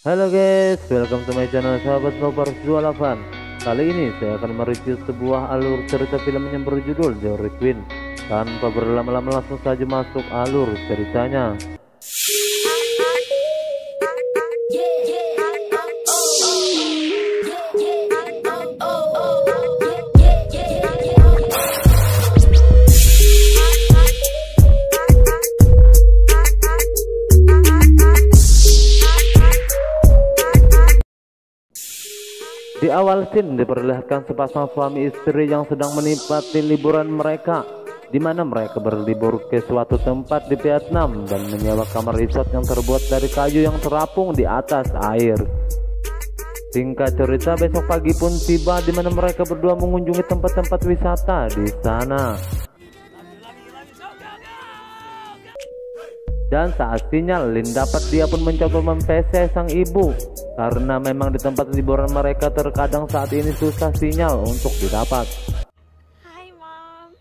Halo guys, welcome to my channel sahabat Snowpers 28. Kali ini saya akan mereview sebuah alur cerita film yang berjudul The Requiem. Tanpa berlama-lama langsung saja masuk alur ceritanya. Di awal scene diperlihatkan sepasang suami istri yang sedang menikmati liburan mereka, di mana mereka berlibur ke suatu tempat di Vietnam dan menyewa kamar resort yang terbuat dari kayu yang terapung di atas air. Singkat cerita, besok pagi pun tiba di mana mereka berdua mengunjungi tempat-tempat wisata di sana. Dan saat sinyal Lin dapat, dia pun mencoba mem-PC sang ibu, karena memang di tempat liburan mereka terkadang saat ini susah sinyal untuk didapat. Hai Mom.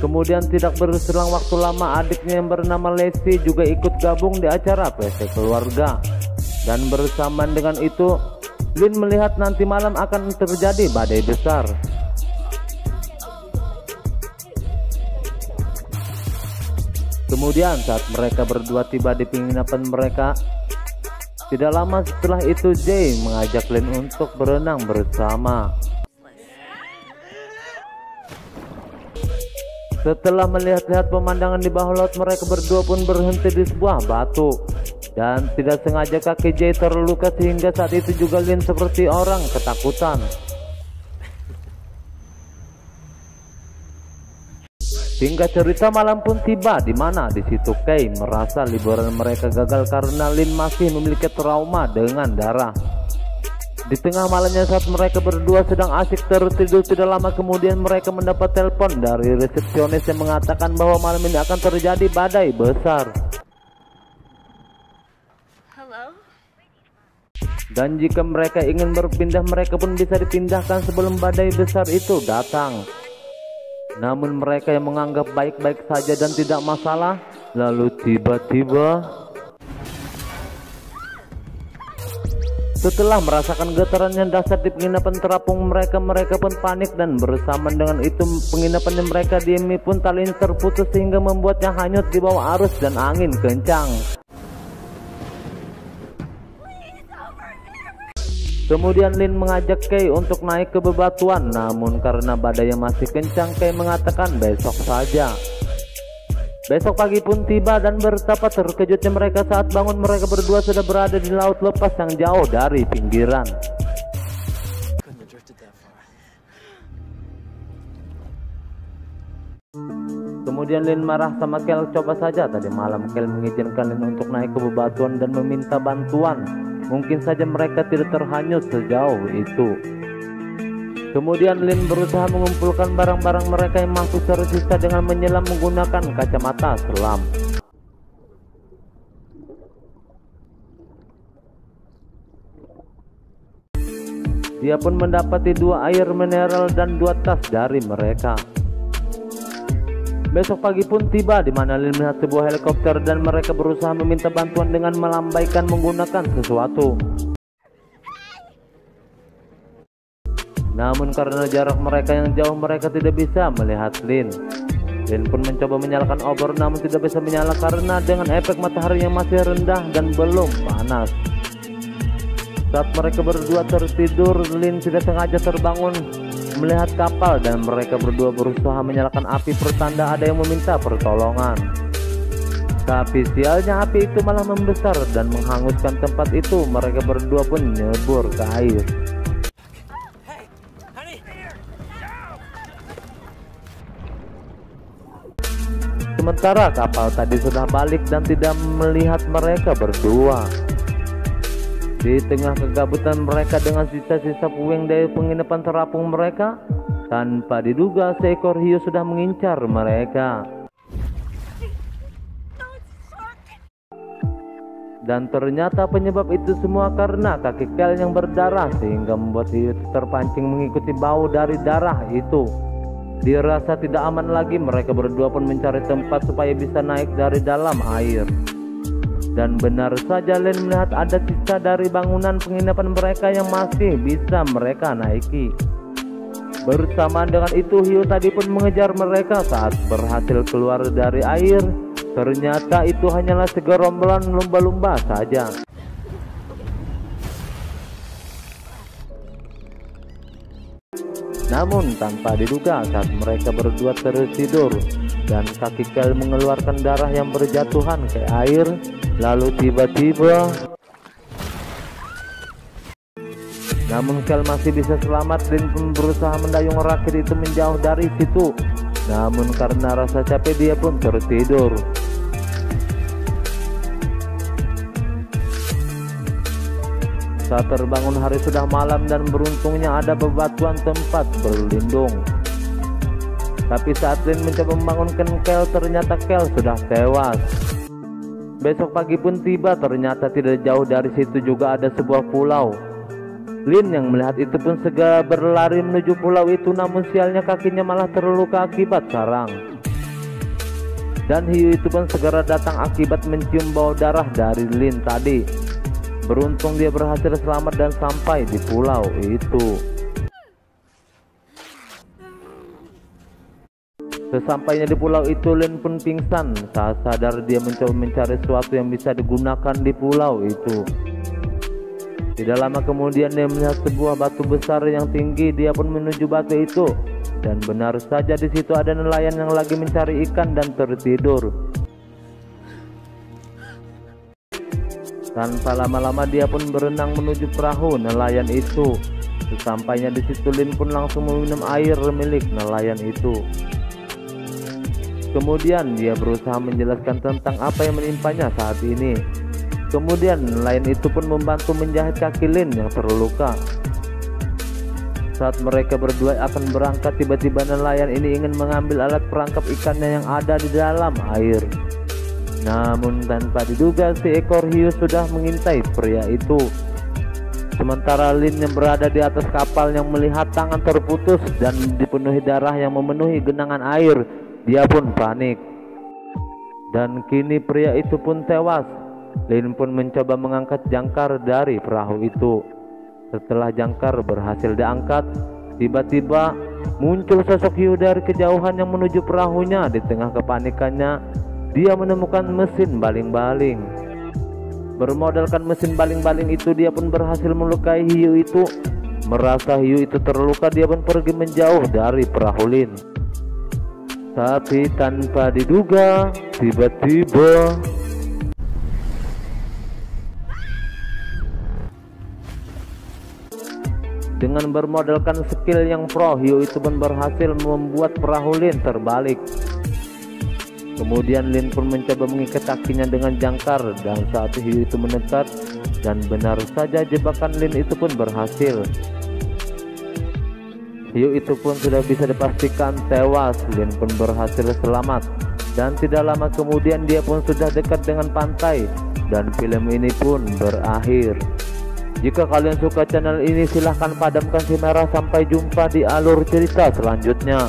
Kemudian tidak berselang waktu lama, adiknya yang bernama Lesti juga ikut gabung di acara PC keluarga. Dan bersamaan dengan itu, Lin melihat nanti malam akan terjadi badai besar. Kemudian saat mereka berdua tiba di penginapan mereka, tidak lama setelah itu Jay mengajak Lin untuk berenang bersama. Setelah melihat-lihat pemandangan di bawah laut, mereka berdua pun berhenti di sebuah batu. Dan tidak sengaja kaki Jay terluka sehingga saat itu juga Lin seperti orang ketakutan. Hingga cerita malam pun tiba, di mana di situ Kay merasa liburan mereka gagal karena Lin masih memiliki trauma dengan darah. Di tengah malamnya saat mereka berdua sedang asik tertidur, tidak lama kemudian mereka mendapat telepon dari resepsionis yang mengatakan bahwa malam ini akan terjadi badai besar. Hello? Dan jika mereka ingin berpindah, mereka pun bisa dipindahkan sebelum badai besar itu datang. Namun mereka yang menganggap baik-baik saja dan tidak masalah, lalu tiba-tiba setelah merasakan getaran yang dahsyat di penginapan terapung mereka pun panik, dan bersamaan dengan itu penginapan yang mereka diami pun talinya terputus sehingga membuatnya hanyut di bawah arus dan angin kencang. Kemudian Lin mengajak Kay untuk naik ke bebatuan, namun karena badai yang masih kencang, Kay mengatakan besok saja. Besok pagi pun tiba dan betapa terkejutnya mereka saat bangun mereka berdua sudah berada di laut lepas yang jauh dari pinggiran. Kemudian Lin marah sama Kel. Coba saja tadi malam Kel mengizinkan Lin untuk naik ke bebatuan dan meminta bantuan. Mungkin saja mereka tidak terhanyut sejauh itu. Kemudian Lin berusaha mengumpulkan barang-barang mereka yang masih tersisa dengan menyelam menggunakan kacamata selam. Dia pun mendapati 2 air mineral dan 2 tas dari mereka. Besok pagi pun tiba di mana Lin melihat sebuah helikopter dan mereka berusaha meminta bantuan dengan melambaikan menggunakan sesuatu. Namun karena jarak mereka yang jauh, mereka tidak bisa melihat Lin. Lin pun mencoba menyalakan obor namun tidak bisa menyala karena dengan efek matahari yang masih rendah dan belum panas. Saat mereka berdua tertidur, Lin tidak sengaja terbangun melihat kapal dan mereka berdua berusaha menyalakan api pertanda ada yang meminta pertolongan. Tapi sialnya api itu malah membesar dan menghanguskan tempat itu. Mereka berdua pun nyebur ke air. Sementara kapal tadi sudah balik dan tidak melihat mereka berdua. Di tengah kegabutan mereka dengan sisa-sisa puing dari penginapan terapung mereka, tanpa diduga seekor hiu sudah mengincar mereka. Dan ternyata penyebab itu semua karena kaki Kel yang berdarah, sehingga membuat hiu terpancing mengikuti bau dari darah itu. Dirasa tidak aman lagi, mereka berdua pun mencari tempat supaya bisa naik dari dalam air. Dan benar saja Lin melihat ada sisa dari bangunan penginapan mereka yang masih bisa mereka naiki. Bersamaan dengan itu hiu tadi pun mengejar mereka. Saat berhasil keluar dari air, ternyata itu hanyalah segerombolan lumba-lumba saja. Namun tanpa diduga saat mereka berdua tertidur dan kaki Kel mengeluarkan darah yang berjatuhan ke air, lalu tiba-tiba namun Kel masih bisa selamat dan pun berusaha mendayung rakit itu menjauh dari situ. Namun karena rasa capek dia pun tertidur. Saat terbangun hari sudah malam dan beruntungnya ada bebatuan tempat berlindung. Tapi saat Lin mencoba membangunkan Kel, ternyata Kel sudah tewas. Besok pagi pun tiba, ternyata tidak jauh dari situ juga ada sebuah pulau. Lin yang melihat itu pun segera berlari menuju pulau itu, namun sialnya kakinya malah terluka akibat sarang. Dan hiu itu pun segera datang akibat mencium bau darah dari Lin tadi. Beruntung dia berhasil selamat dan sampai di pulau itu. Sesampainya di pulau itu, Lin pun pingsan. Saat sadar dia mencoba mencari sesuatu yang bisa digunakan di pulau itu. Tidak lama kemudian dia melihat sebuah batu besar yang tinggi. Dia pun menuju batu itu. Dan benar saja di situ ada nelayan yang lagi mencari ikan dan tertidur. Tanpa lama-lama dia pun berenang menuju perahu nelayan itu. Sesampainya di situ Lin pun langsung meminum air milik nelayan itu. Kemudian dia berusaha menjelaskan tentang apa yang menimpanya saat ini. Kemudian nelayan itu pun membantu menjahit kaki Lin yang terluka. Saat mereka berdua akan berangkat, tiba-tiba nelayan ini ingin mengambil alat perangkap ikannya yang ada di dalam air. Namun tanpa diduga seekor hiu sudah mengintai pria itu. Sementara Lin yang berada di atas kapal yang melihat tangan terputus dan dipenuhi darah yang memenuhi genangan air, dia pun panik. Dan kini pria itu pun tewas. Lin pun mencoba mengangkat jangkar dari perahu itu. Setelah jangkar berhasil diangkat, tiba-tiba muncul sosok hiu dari kejauhan yang menuju perahunya. Di tengah kepanikannya, dia menemukan mesin baling-baling. Bermodalkan mesin baling-baling itu, dia pun berhasil melukai hiu itu. Merasa hiu itu terluka, dia pun pergi menjauh dari perahu Lin. Tapi tanpa diduga, tiba-tiba dengan bermodalkan skill yang pro, hiu itu pun berhasil membuat perahu Lin terbalik. Kemudian Lin pun mencoba mengikat kakinya dengan jangkar, dan saat hiu itu mendekat, dan benar saja jebakan Lin itu pun berhasil. Hiu itu pun sudah bisa dipastikan tewas. Lin pun berhasil selamat, dan tidak lama kemudian dia pun sudah dekat dengan pantai, dan film ini pun berakhir. Jika kalian suka channel ini, silahkan padamkan si merah. Sampai jumpa di alur cerita selanjutnya.